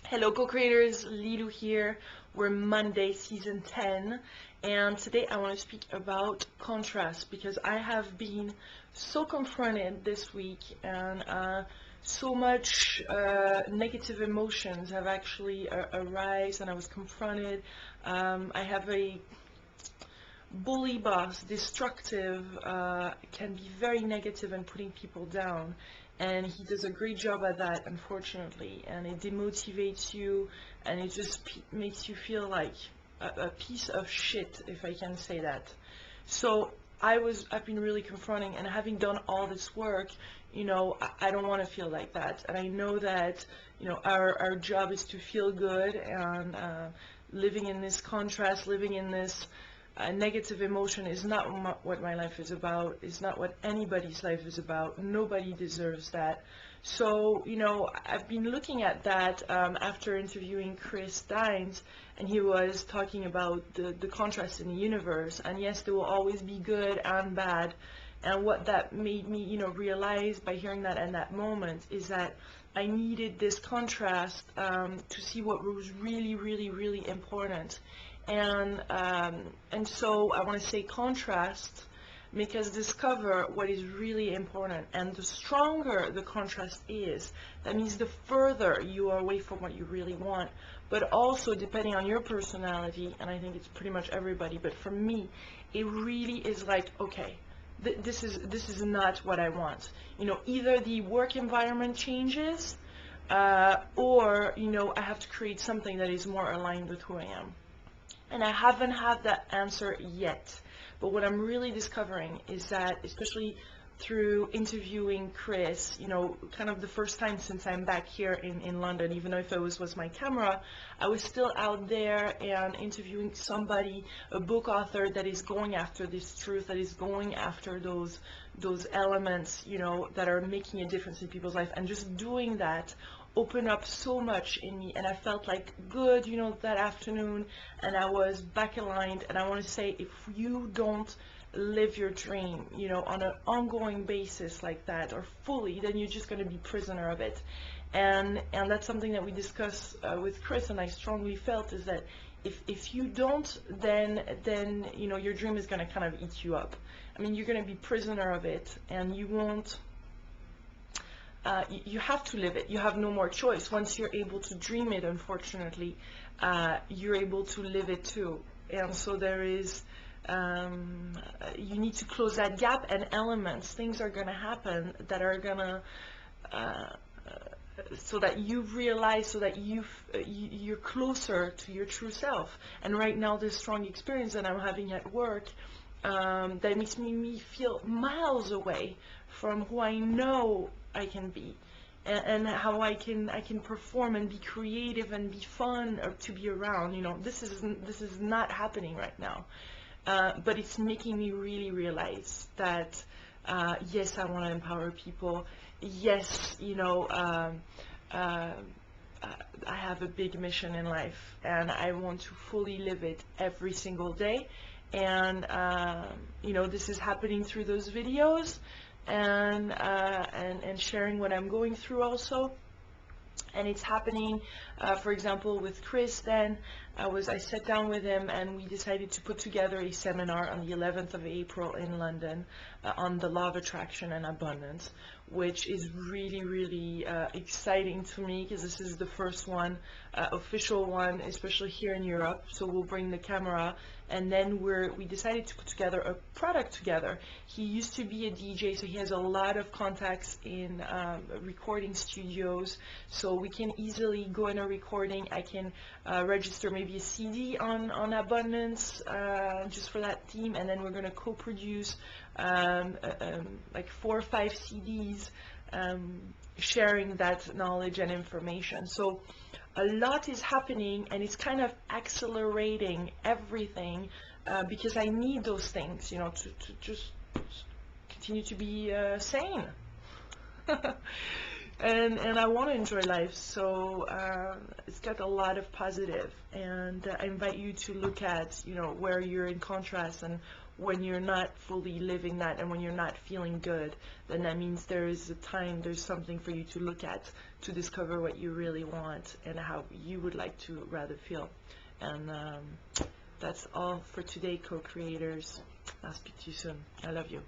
Hello co-creators, Lilou here. We're Monday, season 10, and today I want to speak about contrast because I have been so confronted this week and so much negative emotions have actually arisen and I was confronted. I have a bully boss, destructive, can be very negative and putting people down. And he does a great job at that, unfortunately. And it demotivates you, and it just makes you feel like a piece of shit, if I can say that. So I've been really confronting, and having done all this work, I don't want to feel like that. And I know that, our job is to feel good, and living in this contrast, living in this negative emotion is not what my life is about. It's not what anybody's life is about. Nobody deserves that. So, I've been looking at that after interviewing Chris Dines, and he was talking about the contrast in the universe. And yes, there will always be good and bad. And what that made me, realize by hearing that in that moment is that I needed this contrast to see what was really, really, really important. And so I want to say contrast, make us discover what is really important. And the stronger the contrast is, that means the further you are away from what you really want. But also, depending on your personality, and I think it's pretty much everybody, but for me, it really is like, okay, this is not what I want. Either the work environment changes, or I have to create something that is more aligned with who I am. And I haven't had that answer yet. But what I'm really discovering is that, especially through interviewing Chris, kind of the first time since I'm back here in London, even though if it was my camera, I was still out there and interviewing somebody, a book author that is going after this truth, that is going after those elements, that are making a difference in people's life. And just doing that opened up so much in me, and I felt like good, that afternoon, and I was back aligned. And I want to say, if you don't live your dream, on an ongoing basis like that, or fully, then you're just going to be prisoner of it. And that's something that we discussed with Chris, and I strongly felt is that if you don't, then your dream is going to kind of eat you up. I mean, you're going to be prisoner of it, and you won't. You have to live it. You have no more choice. Once you're able to dream it, unfortunately, you're able to live it too. And so there is, you need to close that gap, and elements, things are going to happen that are going to, so that you realize, so that you're closer to your true self. And right now, this strong experience that I'm having at work, that makes me feel miles away from who I know I can be, and how I can perform and be creative and be fun or to be around. This is not happening right now, but it's making me really realize that yes, I want to empower people. Yes, I have a big mission in life, and I want to fully live it every single day. And this is happening through those videos, and sharing what I'm going through also. And it's happening, for example, with Chris. Then I sat down with him, and we decided to put together a seminar on the 11th of April in London on the law of attraction and abundance, which is really, really exciting to me, because this is the first one, official one, especially here in Europe. So we'll bring the camera, and then we decided to put together a product together. He used to be a DJ, so he has a lot of contacts in recording studios, so we can easily go in a recording. I can register maybe a CD on abundance, just for that theme, and then we're going to co-produce like 4 or 5 CDs, sharing that knowledge and information. So a lot is happening, and it's kind of accelerating everything, because I need those things, to just continue to be sane. and I want to enjoy life. So it's got a lot of positive, and I invite you to look at, you know, where you're in contrast, and when you're not fully living that, and when you're not feeling good, then that means there is a time, there's something for you to look at to discover what you really want and how you would like to rather feel. And that's all for today, co-creators. I'll speak to you soon. I love you.